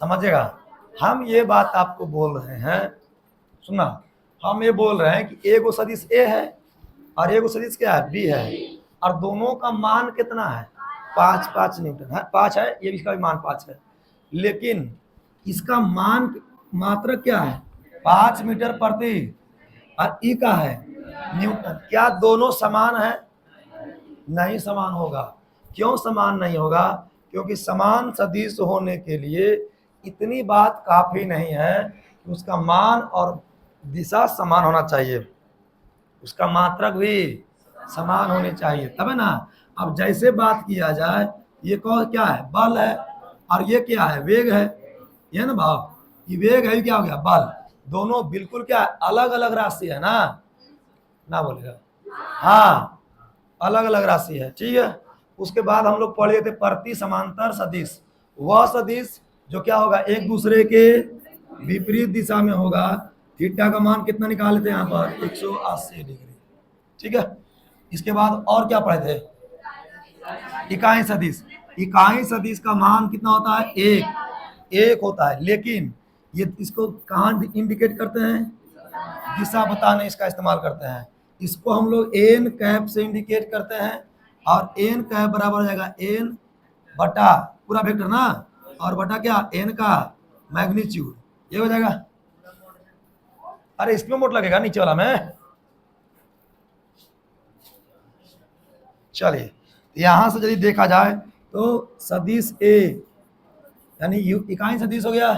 समझेगा। हम ये बात आपको बोल रहे हैं, सुना, हम ये बोल रहे हैं कि एगो सदिश ए है और एगो सदिश क्या है, बी है, और दोनों का मान कितना है, 5 न्यूटन है, 5 है, ये इसका भी मान 5 है, लेकिन इसका मान मात्रा क्या है, 5 मीटर प्रति, और ई का है न्यूटन। क्या दोनों समान है? नहीं समान होगा। क्यों समान नहीं होगा? क्योंकि समान सदिश होने के लिए इतनी बात काफी नहीं है कि उसका मान और दिशा समान होना चाहिए, उसका मात्रक भी समान होनी चाहिए, तब है ना। अब जैसे बात किया जाए, ये कौन क्या है, बल है, और ये क्या है, वेग है, ये ना भाव, ये वेग है, क्या हो गया, बल। दोनों बिल्कुल क्या अलग अलग राशि है ना बोलेगा, हाँ अलग अलग राशि है, ठीक है। उसके बाद हम लोग पढ़ लेते प्रति समांतर सदिश, वह सदिश जो क्या होगा, एक दूसरे के विपरीत दिशा में होगा। थीटा का मान कितना निकाल लेते हैं यहाँ पर, 180 डिग्री, ठीक है। इसके बाद और क्या पढ़े थे, इकाई सदिश। इकाई सदिश का मान कितना होता है, एक होता है, लेकिन ये इसको कहाँ इंडिकेट करते हैं, दिशा बताने इसका इस्तेमाल करते हैं। इसको हम लोग एन कैप से इंडिकेट करते हैं, और एन कैप बराबर हो जाएगा एन बटा पूरा वेक्टर ना, और बटा क्या, एन का मैग्नीट्यूड, ये हो जाएगा। अरे इसमें मोट लगेगा नीचे वाला में, चलिए यहां से यदि देखा जाए तो सदिश ए यानी इकाई सदिश हो गया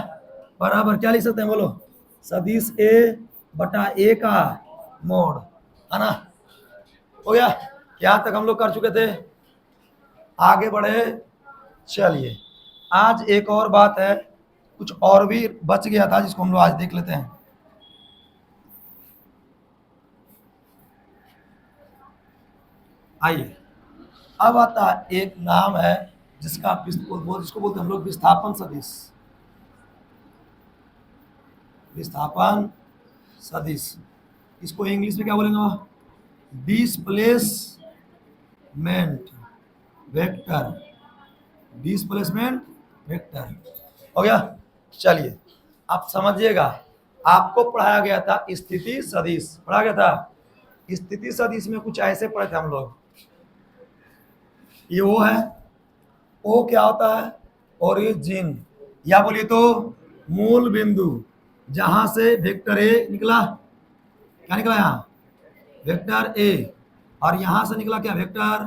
बराबर क्या लिख सकते हैं, बोलो, सदिश ए बटा ए का मोड, है ना, हो गया। क्या तक हम लोग कर चुके थे, आगे बढ़े। चलिए आज एक और बात है, कुछ और भी बच गया था जिसको हम लोग आज देख लेते हैं। आइए, अब आता है एक नाम है जिसको बोलते हैं हम लोग विस्थापन सदिश। विस्थापन सदिश, इसको इंग्लिश में क्या बोलेंगे, डिस्प्लेसमेंट वेक्टर, डिस्प्लेसमेंट वेक्टर, हो गया। चलिए आप समझिएगा, आपको पढ़ाया गया था स्थिति सदिश, पढ़ाया गया था। स्थिति सदिश में कुछ ऐसे पढ़े थे हम लोग, ये वो है, ओ क्या होता है, ओरिजिन, या बोलिए तो मूल बिंदु, जहां से वेक्टर ए निकला, क्या निकला यहाँ, वेक्टर ए, और यहां से निकला क्या, वेक्टर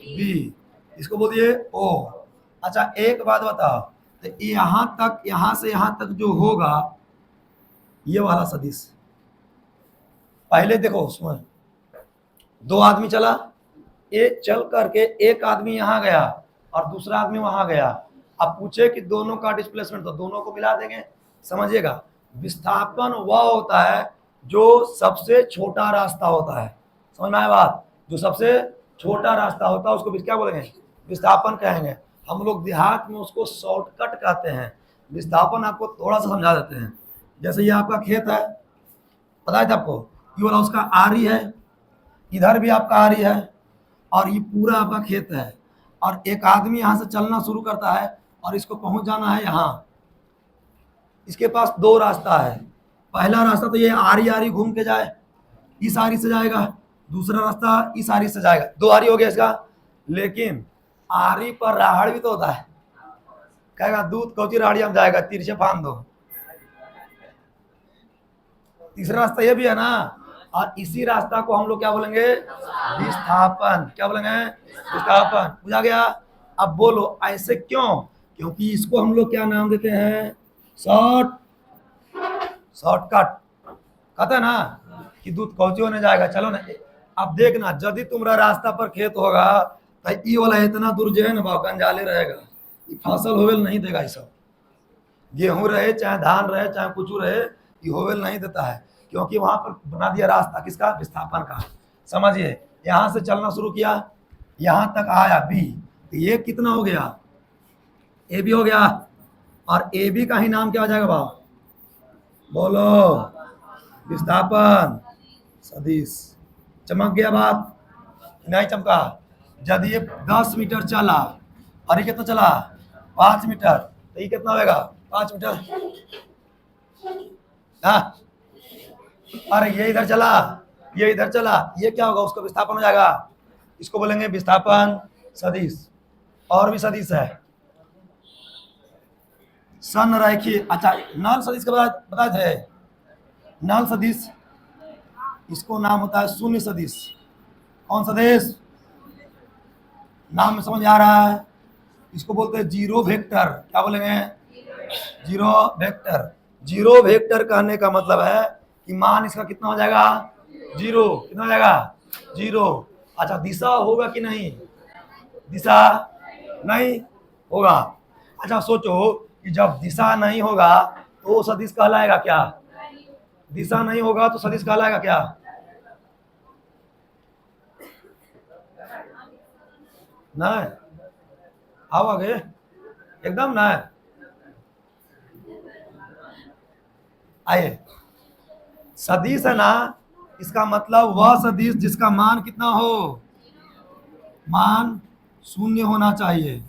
बी, इसको बोलिए ओ। अच्छा एक बात बताओ, तो यहां तक, यहां से यहां तक जो होगा ये वाला सदिश, पहले देखो उसमें दो आदमी चला, एक चल करके एक आदमी यहां गया और दूसरा आदमी वहां गया, अब पूछे कि दोनों का डिस्प्लेसमेंट, तो दोनों को मिला देंगे। समझिएगा, विस्थापन वह होता है जो सबसे छोटा रास्ता होता है, समझ में आया बात, जो सबसे छोटा रास्ता होता है उसको क्या बोलेंगे, विस्थापन कहेंगे। हम लोग देहात में उसको शॉर्टकट कहते हैं। विस्थापन आपको थोड़ा सा समझा देते हैं। जैसे ये आपका खेत है, पता है आपको, ये वाला उसका आरी है, इधर भी आपका आरी है, और ये पूरा आपका खेत है, और एक आदमी यहाँ से चलना शुरू करता है और इसको पहुंच जाना है यहाँ। इसके पास दो रास्ता है, पहला रास्ता तो ये आरी आरी घूम के जाए, इस आरी से जाएगा, दूसरा रास्ता इस आरी से जाएगा, दो आरी हो गया इसका। लेकिन आरी पर राहड़ भी तो होता है, कहेगा दूध कौची राहड़ी हम जाएगा, तिरछे फान दो। तीसरा रास्ता ये भी है ना, और इसी रास्ता को हम लोग क्या बोलेंगे, विस्थापन, क्या बोलेंगे, विस्थापन, बुझा गया। अब बोलो ऐसे क्यों, क्योंकि इसको हम लोग क्या नाम देते हैं, शॉर्टकट, कहते हैं ना कि दूध कौची होने जाएगा, चलो ना। अब देखना, यदि तुम्हारा रास्ता पर खेत होगा तो ई वाला इतना दूर जो है ना बाबा गंजाले रहेगा, फसल होवेल नहीं देगा। ये सब गेहूं रहे चाहे धान रहे चाहे कुछ रहे, ये होवेल नहीं देता है, क्योंकि वहां पर बना दिया रास्ता किसका, विस्थापन का। समझिए, यहां से चलना शुरू किया, यहां तक आया बी, तो ये कितना हो गया, ए बी हो गया, और ए बी का ही नाम क्या हो जाएगा बाबा, बोलो, विस्थापन सदिश। चमक गया बात, नहीं चमका। यदि ये 10 मीटर चला और ये कितना चला, 5 मीटर, तो ये कितना होगा, 5 मीटर। हाँ, अरे ये इधर चला, ये इधर चला, ये क्या होगा, उसका विस्थापन हो जाएगा। इसको बोलेंगे विस्थापन सदिश। और भी सदिश है संरेखीय। अच्छा, नल सदिश के बताए थे। नल सदिश, इसको नाम होता है शून्य सदिश। कौन सदिश, नाम में समझ आ रहा है। इसको बोलते हैं जीरो वेक्टर। क्या बोलेंगे, जीरो वेक्टर। जीरो वेक्टर कहने का मतलब है कि मान इसका कितना हो जाएगा, जीरो। कितना हो जाएगा, जीरो। अच्छा, दिशा होगा कि नहीं, दिशा नहीं होगा। अच्छा सोचो कि जब दिशा नहीं होगा तो सदिश कहलाएगा क्या, दिशा नहीं होगा तो सदिश कहलाएगा क्या। नहीं, आओ आगे, एकदम ना। आइए, सदिश है ना, इसका मतलब वह सदिश जिसका मान कितना हो, मान शून्य होना चाहिए।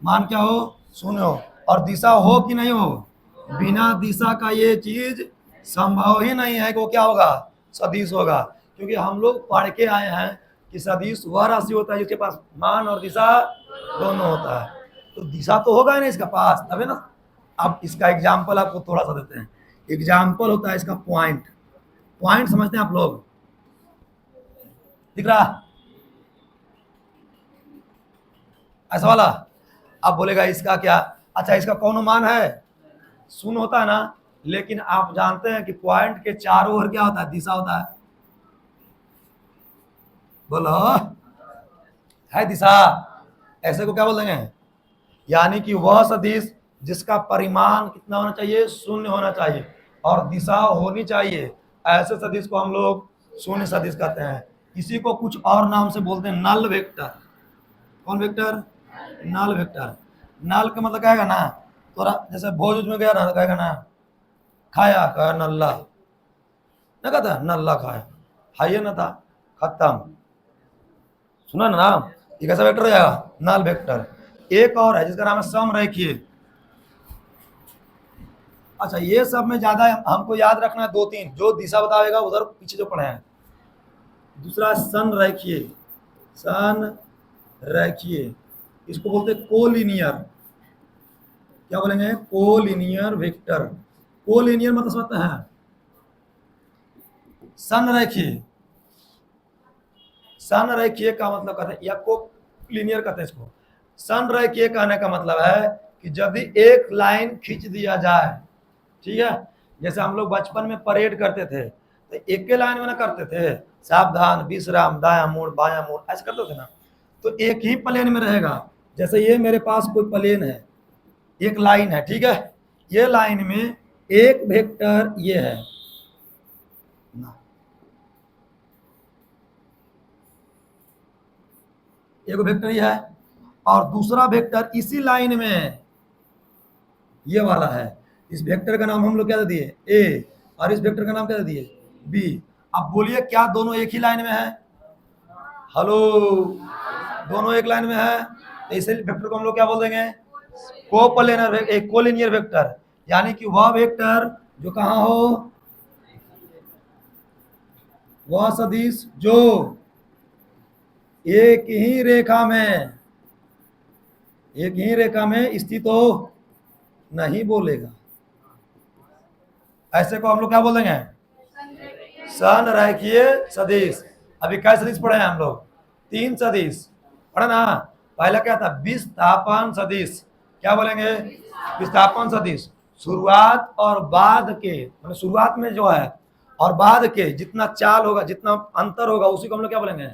मान क्या हो, शून्य हो। और दिशा हो कि नहीं हो, बिना दिशा का ये चीज संभव ही नहीं है कि वो क्या होगा, सदिश होगा। क्योंकि हम लोग पढ़ के आए हैं कि सदिश वह राशि होता है जिसके पास मान और दिशा दोनों होता है। तो दिशा तो होगा ही नहीं इसका पास, तभी ना। अब इसका एग्जाम्पल आपको थोड़ा सा देते हैं। एग्जाम्पल होता है इसका पॉइंट। पॉइंट समझते हैं आप लोग, दिख रहा ऐसा वाला। अब बोलेगा इसका क्या, अच्छा इसका कौन मान है, शून्य होता है ना। लेकिन आप जानते हैं कि पॉइंट के चारों ओर क्या होता है, दिशा होता है। बोलो, है दिशा। ऐसे को क्या बोल देंगे, यानी कि वह सदिश जिसका परिमाण कितना होना चाहिए, शून्य होना चाहिए, और दिशा होनी चाहिए। ऐसे सदिश को हम लोग शून्य सदिश कहते हैं। इसी को कुछ और नाम से बोलते हैं नल वेक्टर। कौन वेक्टर, नल वेक्टर। नल का मतलब कहेगा ना, थोड़ा जैसे भोज में गया ना, कहेगा ना खाया, कहा नल्ला, ना कहता नल्ला खाया, खाइए ना था, खत्म। सुना ना नाम, ये कैसा वेक्टर हो जाएगा, नल वेक्टर। एक और है जिसका नाम है समरेखीय। अच्छा, ये सब में ज्यादा हमको याद रखना है 2-3, जो दिशा बताएगा उधर पीछे जो पढ़े हैं। दूसरा संरेखीय, संरेखीय, इसको बोलते हैं कोलिनियर। क्या बोलेंगे, कोलिनियर वेक्टर। कोलिनियर मतलब समझते हैं, संरेखीय। संरेखीय का मतलब कहते हैं, या कोलिनियर कहते हैं इसको। संरेखीय कहने का मतलब है कि जब भी एक लाइन खींच दिया जाए, ठीक है, जैसे हम लोग बचपन में परेड करते थे तो एक के लाइन में ना करते थे, सावधान विश्राम दाया मुड़ बाया मुड़, ऐसे करते थे ना। तो एक ही प्लेन में रहेगा। जैसे ये मेरे पास कोई प्लेन है, एक लाइन है, ठीक है, ये लाइन में एक वेक्टर ये है ना, एक वेक्टर ये है, और दूसरा वेक्टर इसी लाइन में ये वाला है। इस वेक्टर का नाम हम लोग क्या दे दिए, ए, और इस वेक्टर का नाम क्या दे दिए, बी। अब बोलिए क्या दोनों एक ही लाइन में है, हेलो, दोनों एक लाइन में है, तो इसे वेक्टर को हम लोग क्या बोल देंगे, कोप्लेनर, एक कोलिनियर वेक्टर। यानी कि वह वेक्टर जो कहाँ हो, वह सदिश जो एक ही रेखा में, एक ही रेखा में स्थित हो, नहीं बोलेगा। ऐसे को हम लोग क्या बोल देंगे, संरेखीय सदिश। अभी क्या सदिश पढ़े हैं हम लोग, 3 सदिश पढ़े ना। पहला क्या था, विस्थापन सदिश। क्या बोलेंगे, विस्थापन सदिश। शुरुआत और बाद के, मतलब शुरुआत में जो है और बाद के जितना चाल होगा, जितना अंतर होगा, उसी को हम लोग क्या बोलेंगे,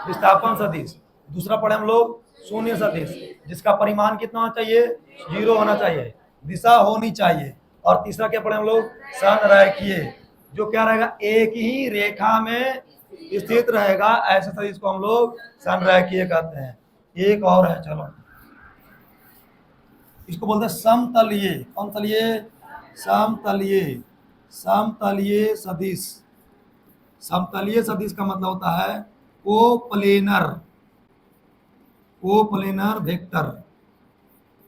विस्थापन सदिश। दूसरा पढ़े हम लोग शून्य सदिश, जिसका परिमाण कितना होना चाहिए, 0 होना चाहिए, दिशा होनी चाहिए। और तीसरा क्या पढ़े हम लोग, संरेखीय, जो क्या रहेगा, एक ही रेखा में स्थित रहेगा। ऐसे सदिश को हम लोग संरेखीय कहते हैं। एक और है, चलो, इसको बोलते हैं समतलीय। कौन तलीय, समतलीय, समतलीय सदिश। समतलीय सदिश का मतलब होता है coplanar, coplanar vector,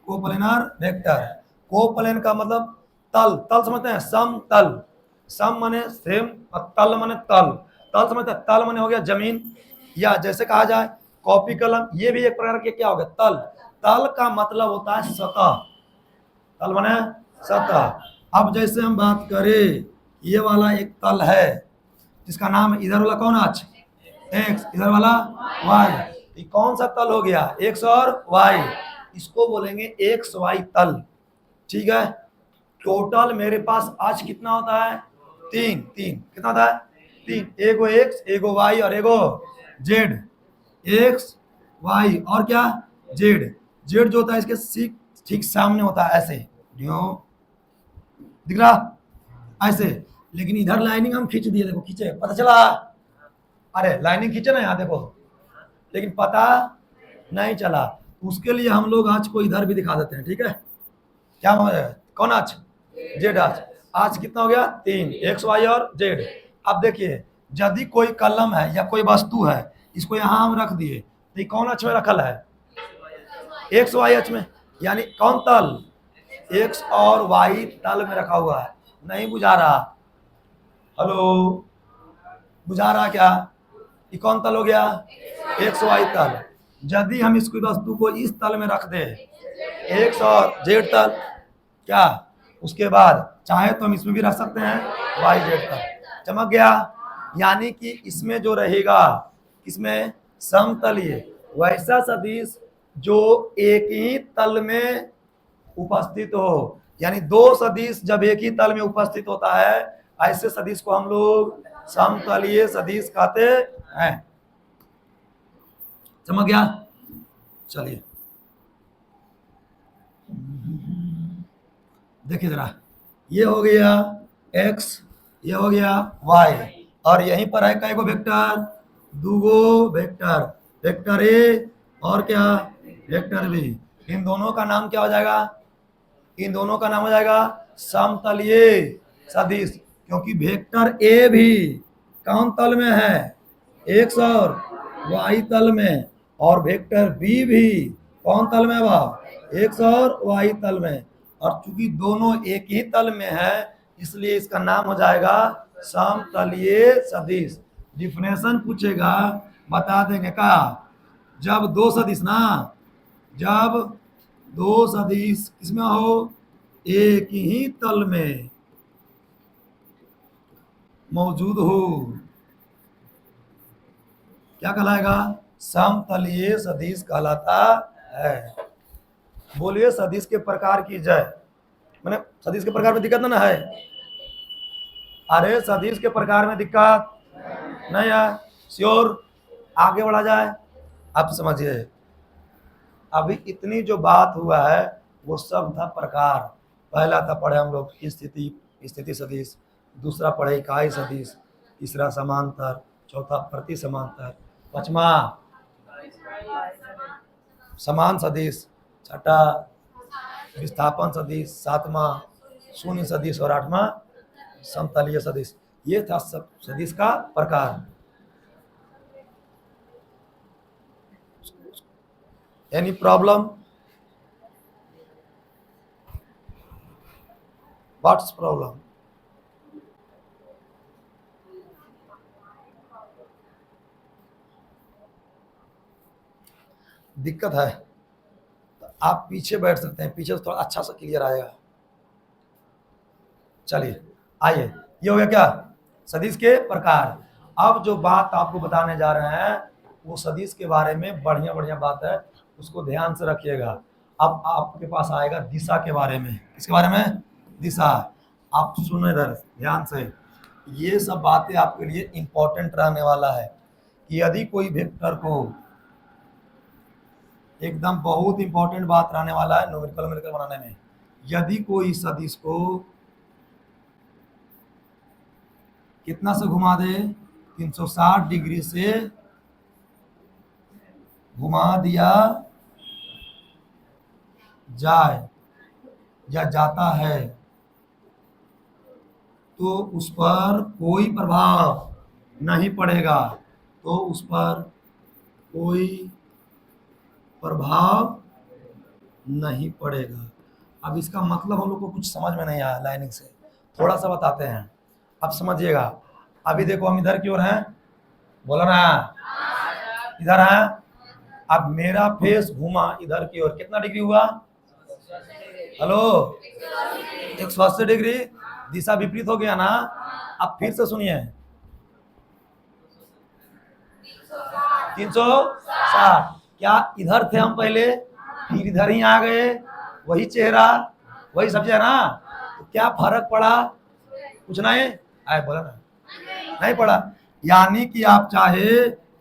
coplanar vector. Coplane का मतलब तल, तल समझते हैं, समतल, सम माने सेम और तल माने तल, तल समझते हैं, तल माने हो गया जमीन, या जैसे कहा जाए कॉपी कलम, ये भी एक प्रकार के क्या हो गया, तल, तल का मतलब होता है सतह, तल माने सतह। अब जैसे हम बात करें, ये वाला एक तल है जिसका नाम है, इधर वाला कौन अक्ष, एक्स, इधर वाला वाई, ये कौन सा तल हो गया, एक्स और वाई, इसको बोलेंगे एक्स वाई तल। ठीक है, टोटल मेरे पास आज कितना होता है, तीन, तीन कितना होता है, तीन, एगो एक्स, एगो वाई और एगो जेड, एक्स वाई और क्या जेड, जेड जो होता है इसके ठीक सामने होता है, ऐसे जो दिख रहा ऐसे, लेकिन इधर लाइनिंग हम खींच दिए, देखो खींचे, पता चला, अरे लाइनिंग खींचे ना यहाँ देखो, लेकिन पता नहीं चला, उसके लिए हम लोग आज को इधर भी दिखा देते हैं। ठीक है, क्या कौन आज, जेड आज, आज कितना हो गया, तीन, एक्स वाई और जेड। अब देखिए, यदि कोई कलम है या कोई वस्तु है, इसको यहाँ हम रख दिए, तो कौन अक्ष में रखल है, एक्स वाई अक्ष में, यानी कौन तल, एक्स और वाई तल में रखा हुआ है। नहीं बुझा रहा, हेलो, बुझा रहा क्या, ये कौन तल हो गया, एक्स वाई तल। यदि हम इसको वस्तु को इस तल में रख दे, एक्स और जेड तल, क्या उसके बाद चाहे तो हम इसमें भी रख सकते हैं वाई जेड तल, चमक गया। यानी कि इसमें जो रहेगा, इसमें समतलीय वैसा सदिश जो एक ही तल में उपस्थित हो, यानी दो सदिश जब एक ही तल में उपस्थित होता है, ऐसे सदिश को हम लोग समतलीय सदिश कहते हैं। समझ गया, चलिए देखिए जरा, ये हो गया x, ये हो गया y, और यहीं पर है कई गो वेक्टर, दूगो वेक्टर, वेक्टर a और क्या वेक्टर b, इन दोनों का नाम क्या हो जाएगा, इन दोनों का नाम हो जाएगा समतलीय सदिश, क्योंकि वेक्टर a भी कौन तल में है, x और y तल में, और वेक्टर b भी कौन तल में है, x और y तल में, और चूंकि दोनों एक ही तल में है, इसलिए इसका नाम हो जाएगा समतलीय सदिश। डिफिनेशन पूछेगा बता देंगे का, जब दो सदिश ना, जब दो सदिश किसमें हो, एक ही तल में मौजूद हो, क्या कहलाएगा, समतलीय सदिश कहलाता है। बोलिए सदिश के प्रकार की जय, मैंने सदिश के प्रकार में दिक्कत ना है, अरे सदिश के प्रकार में दिक्कत नहीं है, श्योर, आगे बढ़ा जाए। अब समझिए, अभी इतनी जो बात हुआ है वो सब था प्रकार, पहला था पढ़े हम लोग स्थिति, स्थिति सदिश, दूसरा पढ़े इकाई सदिश, तीसरा समांतर, चौथा प्रति समांतर, पांचवा समान सदिश, छठा विस्थापन सदिश, सातवां शून्य सदिश और आठवां समतलीय सदिश। ये था सब सदिश का प्रकार। एनी प्रॉब्लम, व्हाट्स प्रॉब्लम, दिक्कत है तो आप पीछे बैठ सकते हैं, पीछे से थोड़ा अच्छा सा क्लियर आएगा। चलिए आइए, ये हो गया क्या सदिश के प्रकार। अब जो बात आपको बताने जा रहे हैं वो सदिश के बारे में बढ़िया बढ़िया बात है, उसको ध्यान से रखिएगा। अब आपके पास आएगा दिशा के बारे में, किसके बारे में, दिशा। आप सुनो इधर ध्यान से, ये सब बातें आपके लिए इंपॉर्टेंट रहने वाला है कि यदि कोई वेक्टर को, एकदम बहुत इंपॉर्टेंट बात रहने वाला है न्यूमेरिकल बनाने में, यदि कोई सदिश को कितना से घुमा दे, 360 डिग्री से घुमा दिया जाए या जाता है, तो उस पर कोई प्रभाव नहीं पड़ेगा, तो उस पर कोई प्रभाव नहीं पड़ेगा। अब इसका मतलब हम लोग को कुछ समझ में नहीं आया लाइनिंग से, थोड़ा सा बताते हैं, अब समझिएगा। अभी देखो हम इधर की ओर हैं, बोला ना, इधर है। अब मेरा फेस घूमा इधर की ओर, कितना डिग्री हुआ? Hello, 180 degree. दिशा विपरीत हो गया ना। अब फिर से सुनिए, 360। क्या इधर थे हम पहले, फिर इधर ही आ गए, वही चेहरा, वही सब है ना। तो क्या फर्क पड़ा? कुछ नहीं आए, बोला ना, नहीं पड़ा। यानी कि आप चाहे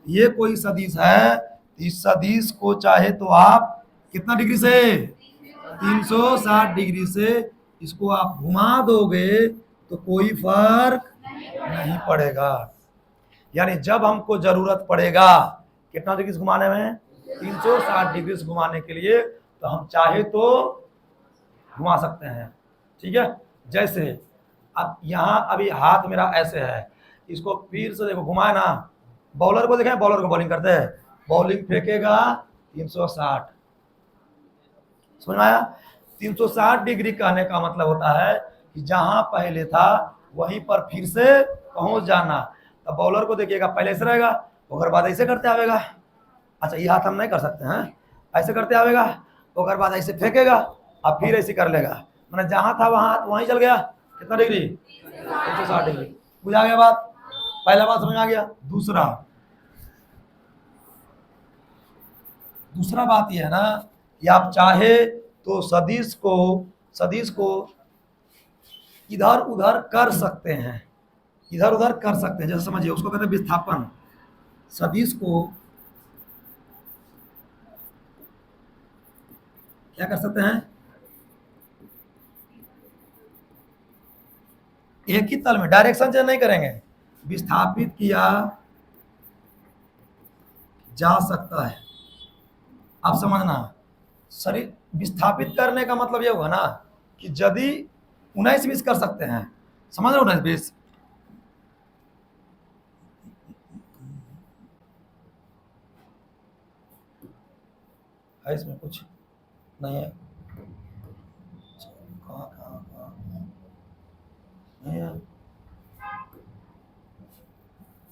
ये कोई सदिश है, इस सदिश को चाहे तो आप कितना डिग्री से, 360 डिग्री से इसको आप घुमा दोगे तो कोई फर्क नहीं पड़ेगा। यानी जब हमको जरूरत पड़ेगा कितना डिग्री से घुमाने में, 360 डिग्री से घुमाने के लिए, तो हम चाहे तो घुमा सकते हैं। ठीक है, जैसे अब यहाँ अभी हाथ मेरा ऐसे है, इसको फिर से देखो घुमाए ना, बॉलर को देखें, बॉलर को बॉलिंग करते हैं, बॉलिंग फेंकेगा 360, समझ में आया? 360 डिग्री कहने का मतलब होता है कि जहां पहले था वहीं पर फिर से पहुंच जाना। तो बॉलर को देखिएगा, पहले ऐसे रहेगा, ओकर बाद ऐसे करते आवेगा। अच्छा, ये हाथ हम नहीं कर सकते हैं, ऐसे करते आवेगा, ओकर बाद ऐसे फेंकेगा, अब फिर ऐसे कर लेगा, मैंने जहां था वहां वहीं चल गया। कितना डिग्री? 360 डिग्री। बुझा गया बात? पहला बात समझ आ गया। दूसरा बात यह है ना कि आप चाहे तो सदिश को इधर उधर कर सकते हैं, इधर उधर कर सकते हैं। जैसे समझिए, उसको कहते हैं विस्थापन। सदिश को क्या कर सकते हैं? एक ही तल में, डायरेक्शन चेंज नहीं करेंगे, विस्थापित किया जा सकता है। आप समझना, शरीर विस्थापित करने का मतलब ये हुआ ना कि यदि 19-20 कर सकते हैं, समझ रहे हो? 19-20 है, इसमें कुछ नहीं है, कहाँ नहीं है।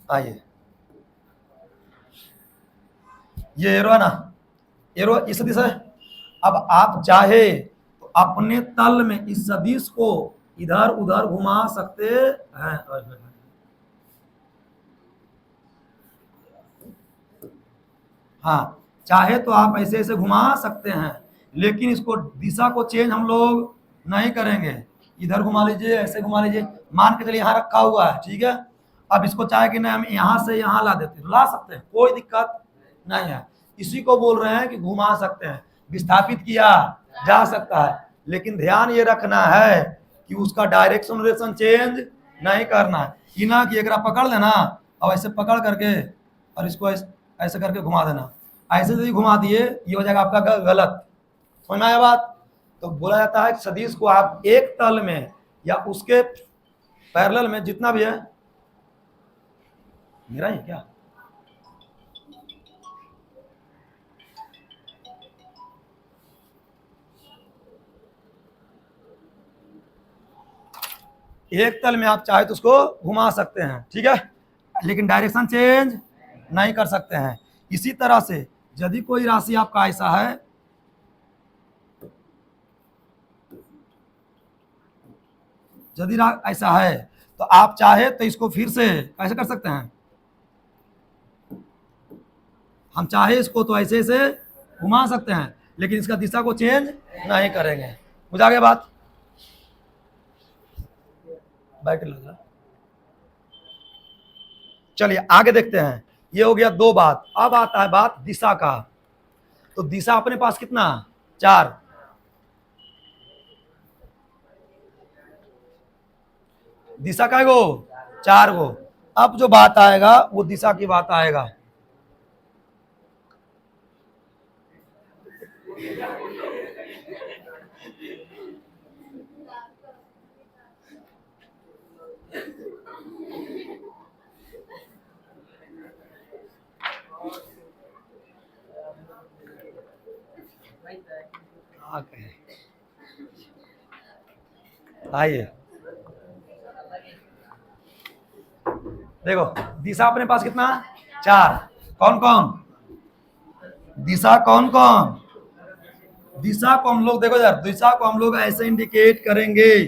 आइए, ये एरो है ना, एरो इस सदिश है। अब आप चाहे तो अपने तल में इस सदिश को इधर उधर घुमा सकते हैं। हाँ, चाहे तो आप ऐसे ऐसे घुमा सकते हैं, लेकिन इसको दिशा को चेंज हम लोग नहीं करेंगे। इधर घुमा लीजिए, ऐसे घुमा लीजिए, मान के चलिए यहाँ रखा हुआ है, ठीक है। अब इसको चाहे कि नहीं हम यहाँ से यहाँ ला देते हैं, ला सकते हैं, कोई दिक्कत नहीं है। इसी को बोल रहे हैं कि घुमा सकते हैं, विस्थापित किया जा सकता है, लेकिन ध्यान ये रखना है कि उसका डायरेक्शन चेंज नहीं करना है। कि ना कि एक पकड़ लेना और ऐसे पकड़ करके और इसको ऐसे करके घुमा देना, ऐसे यदि घुमा दिए ये हो जाएगा आपका गलत। समझ में आया बात? तो बोला जाता है सदिश को आप एक तल में या उसके पैरेलल में, जितना भी है, मेरा ही क्या, एक तल में आप चाहे तो उसको घुमा सकते हैं, ठीक है, लेकिन डायरेक्शन चेंज नहीं कर सकते हैं। इसी तरह से यदि कोई राशि आपका ऐसा है, यदि ऐसा है तो आप चाहे तो इसको फिर से कैसे कर सकते हैं, हम चाहे इसको तो ऐसे ऐसे घुमा सकते हैं, लेकिन इसका दिशा को चेंज नहीं करेंगे। बुझा गया बात? बैठ लगा, चलिए आगे देखते हैं। ये हो गया दो बात। अब आता है बात दिशा का। तो दिशा अपने पास कितना, 4, दिशा का गो 4 गो। अब जो बात आएगा वो दिशा की बात आएगा। आइए देखो, दिशा अपने पास कितना, 4। कौन कौन दिशा, कौन कौन दिशा को हम लोग, देखो यार, दिशा को हम लोग ऐसे इंडिकेट करेंगे,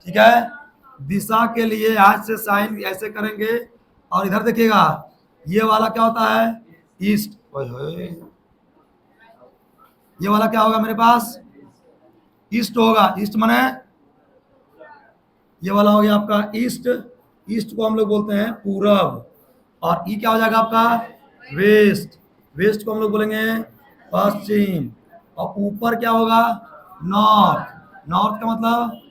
ठीक है। दिशा के लिए आज से साइन ऐसे करेंगे, और इधर देखिएगा, ये वाला क्या होता है, ईस्ट। ये वाला क्या होगा मेरे पास, ईस्ट होगा। ईस्ट माने ये वाला हो गया आपका ईस्ट। ईस्ट को हम लोग बोलते हैं पूरब, और ई क्या हो जाएगा आपका, वेस्ट। वेस्ट को हम लोग बोलेंगे पश्चिम, और ऊपर क्या होगा, नॉर्थ। नॉर्थ का मतलब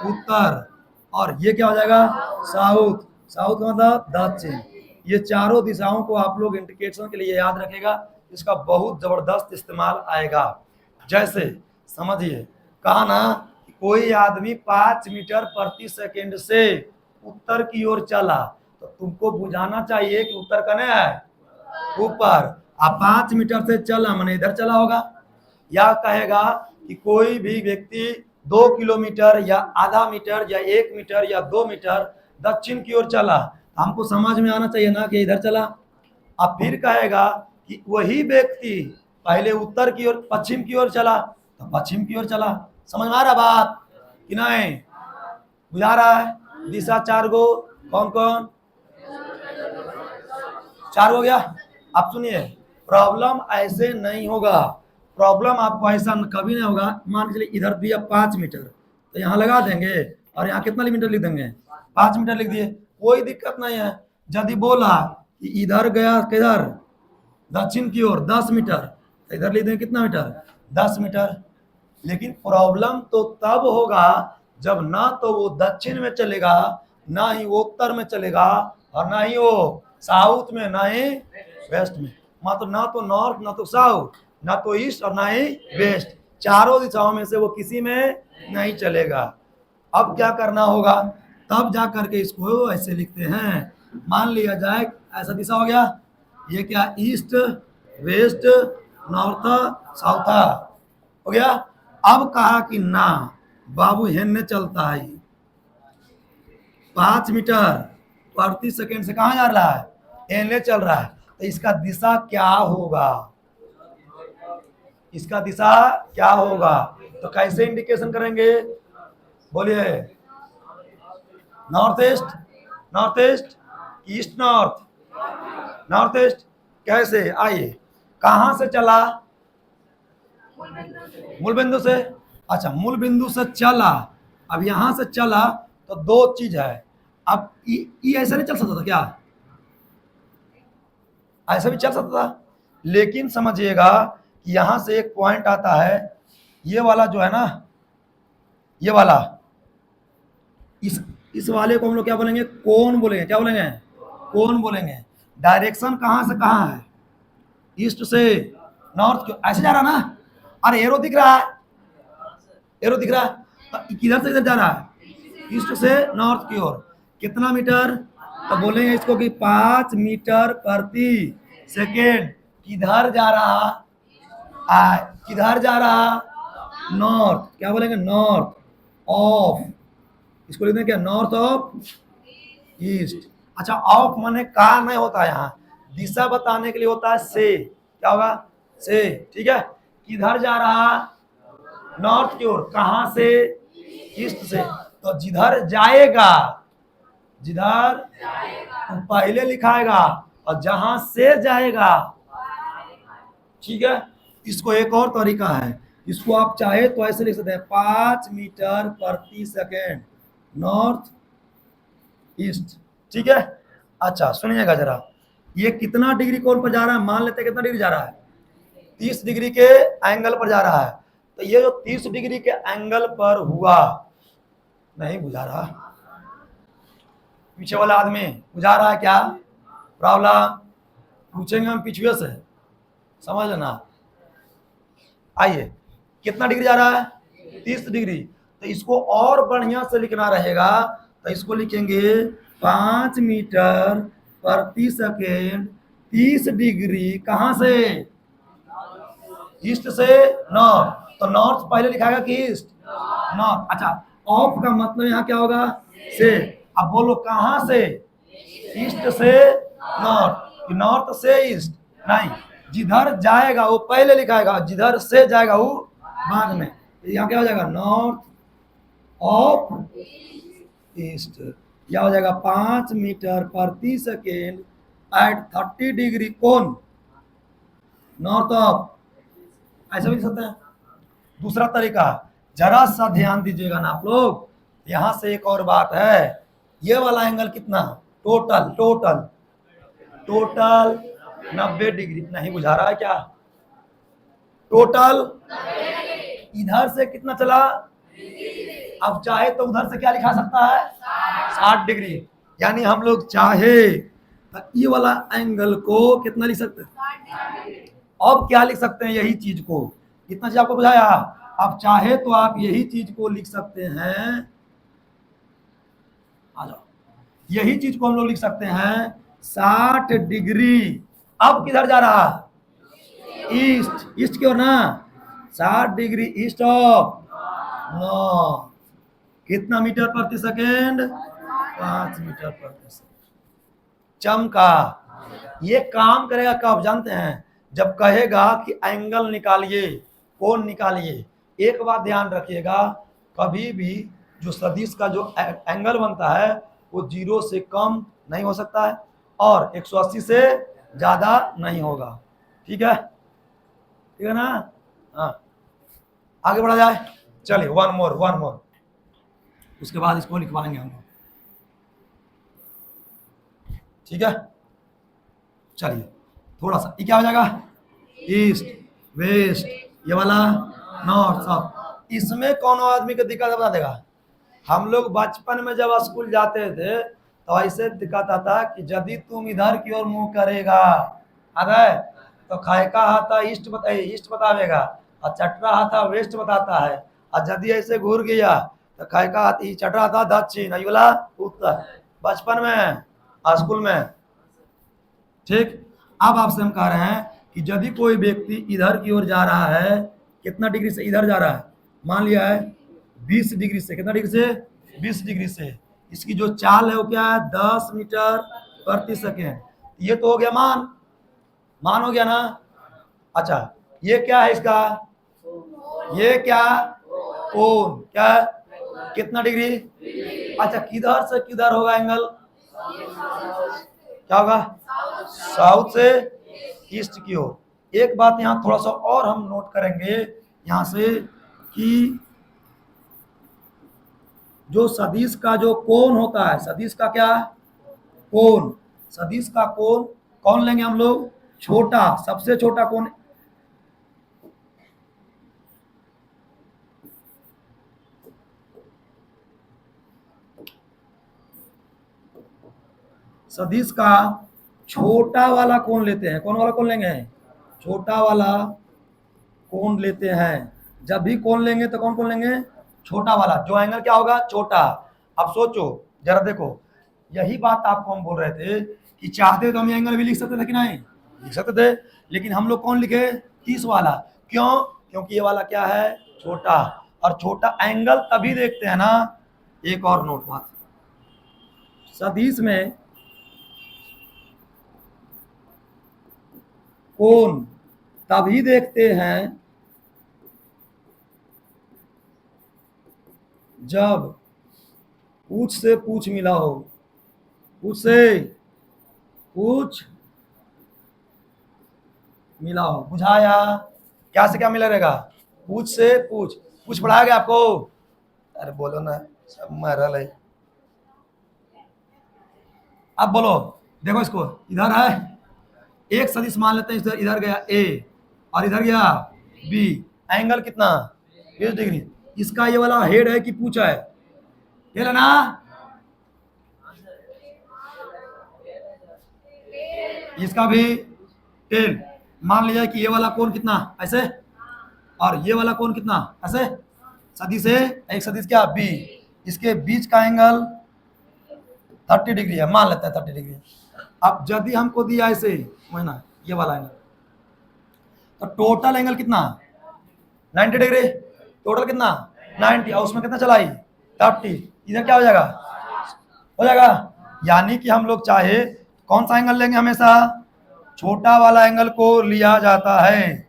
उत्तर, और ये क्या हो जाएगा, साउथ। साउथ का मतलब दक्षिण। ये चारों दिशाओं को आप लोग इंडिकेशन के लिए याद रखेगा, इसका बहुत जबरदस्त इस्तेमाल आएगा। जैसे समझिए, कहा ना कि कोई आदमी 5 मीटर प्रति सेकंड से उत्तर की ओर चला, तो तुमको बुझाना चाहिए कि उत्तर कने है, ऊपर। आप 5 मीटर से चला मैंने इधर चला होगा। या कहेगा कि कोई भी व्यक्ति 2 किलोमीटर या आधा मीटर या 1 मीटर या 2 मीटर दक्षिण की ओर चला, हमको समझ में आना चाहिए ना कि इधर चला। अब फिर कहेगा कि वही व्यक्ति पहले उत्तर की ओर, पश्चिम की ओर चला, तो पश्चिम की ओर चला। समझ में आ रहा बात कि नहीं, बुझा रहा है। दिशा 4 गो, कौन कौन, 4 हो गया। अब सुनिए, प्रॉब्लम ऐसे नहीं होगा, प्रॉब्लम आपको ऐसा कभी नहीं होगा। मान के चलिए इधर दिया 5 मीटर, तो यहाँ लगा देंगे, और यहाँ कितना मीटर लिख देंगे, 5 मीटर लिख दिए, कोई दिक्कत नहीं है। यदि बोला कि इधर गया किधर, दक्षिण की ओर 10 मीटर, तो इधर लिख देंगे कितना मीटर, 10 मीटर। लेकिन प्रॉब्लम तो तब होगा जब ना तो वो दक्षिण में चलेगा, ना ही वो उत्तर में चलेगा, और ना ही वो साउथ में, ना ही वेस्ट में। मतलब ना तो नॉर्थ, ना तो साउथ, ना तो ईस्ट, और ना ही वेस्ट। चारों दिशाओं में से वो किसी में नहीं चलेगा। अब क्या करना होगा, तब जा करके इसको ऐसे लिखते हैं। मान लिया जाए ऐसा दिशा हो गया, ये क्या, ईस्ट, वेस्ट, नॉर्थ, साउथ हो गया। अब कहा कि ना बाबू हेन्ने चलता है, 5 मीटर प्रति सेकंड से कहाँ जा रहा है, हेन्ने चल रहा है, तो इसका दिशा क्या होगा, इसका दिशा क्या होगा। तो कैसे इंडिकेशन करेंगे, बोलिए, north east, north east, east north, north east. कैसे, आइए, कहां से चला, मूल बिंदु से। अच्छा, मूल बिंदु से चला, अब यहां से चला तो 2 चीज है। अब ई ऐसा नहीं चल सकता था क्या, ऐसा भी चल सकता था, लेकिन समझिएगा कि यहां से एक पॉइंट आता है, ये वाला जो है ना, ये वाला, इस वाले को हम लोग क्या बोलेंगे, कोण बोलेंगे। क्या बोलेंगे, कोण बोलेंगे। डायरेक्शन कहां से कहां है, ईस्ट से नॉर्थ क्यों, ऐसे जा रहा ना, अरे एरो दिख रहा है, एरो दिख रहा है, तो किधर से इधर जा रहा है, ईस्ट से नॉर्थ की ओर। कितना मीटर, तो बोलेंगे इसको कि 5 मीटर प्रति सेकेंड। किधर जा रहा, किधर जा रहा, नॉर्थ। क्या बोलेंगे, नॉर्थ ऑफ, इसको लिखते हैं क्या, नॉर्थ ऑफ ईस्ट। अच्छा, ऑफ माने का नहीं होता, यहाँ दिशा बताने के लिए होता है से। क्या होगा, से, ठीक है। किधर जा रहा, नॉर्थ की ओर, कहां से, ईस्ट से। तो जिधर जाएगा, जिधर तो पहले लिखाएगा, और जहां से जाएगा, ठीक है। इसको एक और तरीका है, इसको आप चाहे तो ऐसे लिख सकते हैं, 5 मीटर प्रति सेकेंड नॉर्थ ईस्ट, ठीक है। अच्छा सुनिएगा जरा, ये कितना डिग्री कोण पर जा रहा है, मान लेते हैं कितना डिग्री जा रहा है, 30 डिग्री के एंगल पर जा रहा है। तो ये जो 30 डिग्री के एंगल पर हुआ, नहीं बुझा रहा, पीछे वाला आदमी बुझा रहा है क्या, प्रॉब्लम पूछेंगे हम पीछे से, समझ लेना। आइए, कितना डिग्री जा रहा है, 30 डिग्री। तो इसको और बढ़िया से लिखना रहेगा, तो इसको लिखेंगे 5 मीटर प्रति सेकेंड 30 डिग्री, कहां से, ईस्ट से नॉर्थ। तो नॉर्थ पहले लिखाएगा कि ईस्ट, नॉर्थ। अच्छा, ऑफ का मतलब यहाँ क्या होगा, से। अब बोलो कहां से, ईस्ट से नॉर्थ, नॉर्थ से ईस्ट नहीं, जिधर जाएगा वो पहले लिखाएगा, जिधर से जाएगा वो बाद में। यहाँ क्या हो जाएगा, नॉर्थ ऑफ ईस्ट। यह हो जाएगा 5 मीटर प्रति सेकेंड एट 30 डिग्री कोण नॉर्थ ऑफ, ऐसा भी लिख सकते हैं। दूसरा तरीका, जरा सा ध्यान दीजिएगा ना आप लोग, यहां से एक और बात है, ये वाला एंगल कितना, टोटल टोटल टोटल 90 डिग्री, नहीं बुझा रहा है क्या, टोटल इधर से कितना चला, अब चाहे तो उधर से क्या लिखा सकता है, 60 डिग्री। यानी हम लोग चाहे तो ये वाला एंगल को कितना लिख सकते हैं, अब क्या लिख सकते हैं, यही चीज को, इतना चीज आपको बुझाया। अब चाहे तो आप यही चीज को लिख सकते हैं, आ जाओ, यही चीज को हम लोग लिख सकते हैं 60 डिग्री। अब किधर जा रहा, ईस्ट, ईस्ट की ओर ना, 60 डिग्री ईस्ट ऑफ नॉर्थ। कितना मीटर प्रति सेकेंड, 5 मीटर प्रति सेकेंड। चमका। ये काम करेगा कब जानते हैं, जब कहेगा कि एंगल निकालिए, कोण निकालिए। एक बात ध्यान रखिएगा, कभी भी जो सदिश का जो एंगल बनता है वो 0 से कम नहीं हो सकता है और 180 से ज्यादा नहीं होगा। ठीक है, ठीक है ना। हाँ, आगे बढ़ा जाए, चलिए वन मोर, उसके बाद इसको लिखवाएंगे हम लोग। ठीक है, चलिए थोड़ा सा, ये क्या हो जाएगा, ईस्ट वेस्ट, ये वाला नॉर्थ साउथ। इसमें कौन आदमी को दिक्कत बता देगा। हम लोग बचपन में जब स्कूल जाते थे तो ऐसे दिक्कत आता कि यदि तुम इधर की ओर मुंह करेगा, अरे तो खाए का हाथा ईस्ट बतावेगा और चटरा हाथा वेस्ट बताता है, और यदि ऐसे घूर गया तो खाए का हाथ चटरा हाथा दक्षिण, वाला उत्तर, बचपन में स्कूल में। ठीक, अब आपसे हम कह रहे हैं कि यदि कोई व्यक्ति इधर की ओर जा रहा है, कितना डिग्री से इधर जा रहा है, मान लिया है 20 डिग्री से, कितना डिग्री से, 20 डिग्री से, इसकी जो चाल है वो क्या है, 10 मीटर प्रति सेकेंड। ये तो हो गया मान हो गया ना। अच्छा, ये क्या है इसका, ये क्या, कोण, क्या कितना डिग्री। अच्छा, किधर से किधर होगा एंगल, क्या होगा, साउथ से ईस्ट की ओर। एक बात यहाँ थोड़ा सा और हम नोट करेंगे यहाँ से कि जो सदिश का जो कोण होता है, सदिश का क्या, कोण, सदिश का कोण कौन लेंगे हम लोग, छोटा, सबसे छोटा कोण। सदिश का छोटा वाला कोण लेते हैं, कौन वाला कोण लेंगे, छोटा वाला कोण लेते हैं। जब भी कोण लेंगे तो कौन कोण लेंगे, छोटा वाला, जो एंगल क्या होगा, छोटा। अब सोचो जरा, देखो यही बात आपको हम बोल रहे थे कि चाहते तो हम एंगल भी लिख सकते थे कि नहीं, लिख सकते थे, लेकिन हम लोग कौन लिखे, 30 वाला। क्यों, क्योंकि ये वाला क्या है, छोटा, और छोटा एंगल तभी देखते हैं ना। एक और नोट बात, सदिश में कोण तभी देखते हैं जब पूछ से पूछ मिला हो, पूछ से पूछ मिला हो, बुझाया, क्या से क्या मिला रहेगा, पूछ से पूछ, पूछ पढ़ाया गया आपको, अरे बोलो ना, सब मरल है। अब बोलो, देखो इसको, इधर है एक सदिश मान लेते हैं, इधर गया ए और इधर गया बी, एंगल कितना, 20 डिग्री। इसका ये वाला हेड है कि पूछा है, हेड है ना, इसका भी टेल। मान लिया कि ये वाला कोण कितना, ऐसे, और ये वाला कोण कितना, ऐसे, सदिश है एक सदिश क्या, बी, इसके बीच का एंगल 30 डिग्री है, मान लेते हैं 30 डिग्री। अब यदि हमको दिया ऐसे महीना ये वाला एंगल, तो टोटल एंगल कितना, 90 डिग्री, टोटल कितना 90, और उसमें कितना चलाई 30, इधर क्या हो जाएगा, हो जाएगा। यानी कि हम लोग चाहे कौन सा एंगल लेंगे, हमेशा छोटा वाला एंगल को लिया जाता है।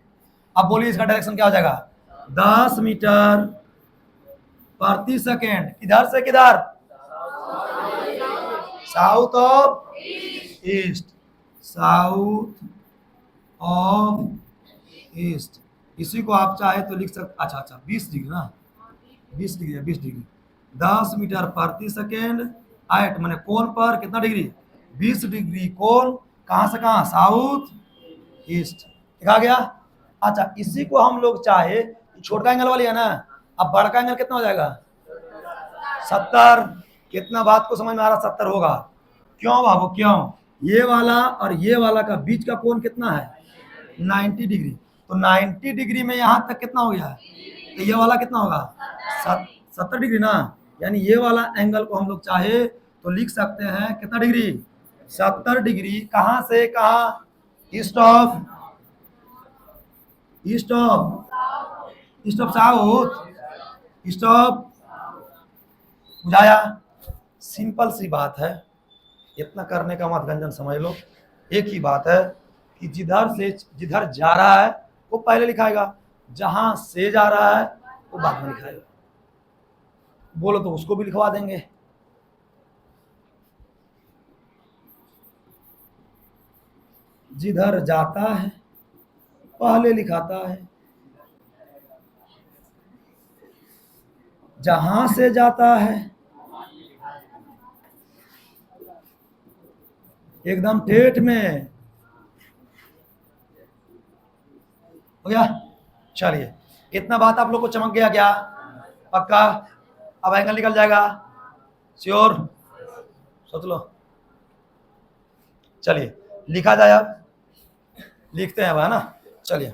अब बोलिए इसका डायरेक्शन क्या हो जाएगा, 10 मीटर प्रति सेकेंड, किधर से किधर, south of east, south of east. इसी को आप चाहे तो लिख सकते, अच्छा 20 डिग्री ना, 20 डिग्री है, 20 डिग्री, 10 मीटर प्रति सेकेंड एट मैंने कोण पर कितना डिग्री, 20 डिग्री कोण, कहां से कहां, साउथ ईस्ट, लिखा गया। अच्छा इसी को हम लोग चाहे, छोटा एंगल वाली है ना, अब बड़का एंगल कितना हो जाएगा, 70। कितना बात को समझ में आ रहा, 70 होगा। क्यों बाबू क्यों, ये वाला और ये वाला का बीच का कोण कितना है, 90 डिग्री। तो 90 डिग्री में यहां तक कितना हो गया, तो ये वाला कितना होगा, 70 डिग्री ना। यानी ये वाला एंगल को हम लोग चाहे तो लिख सकते हैं कितना डिग्री, 70 डिग्री। कहां से कहां, east of south, east of, बुझाया। सिंपल सी बात है, इतना करने का मत गंजन समझ लो। एक ही बात है कि जिधर जा रहा है वो पहले लिखाएगा, जहां से जा रहा है वो बाद में लिखाएगा। बोलो तो उसको भी लिखवा देंगे। जिधर जाता है पहले लिखाता है, जहां से जाता है एकदम ठेठ में, हो गया। चलिए इतना बात आप लोग को चमक गया क्या, पक्का। अब एंगल निकल जाएगा, श्योर, सोच लो। चलिए लिखा जाए, अब लिखते हैं अब, है ना, चलिए।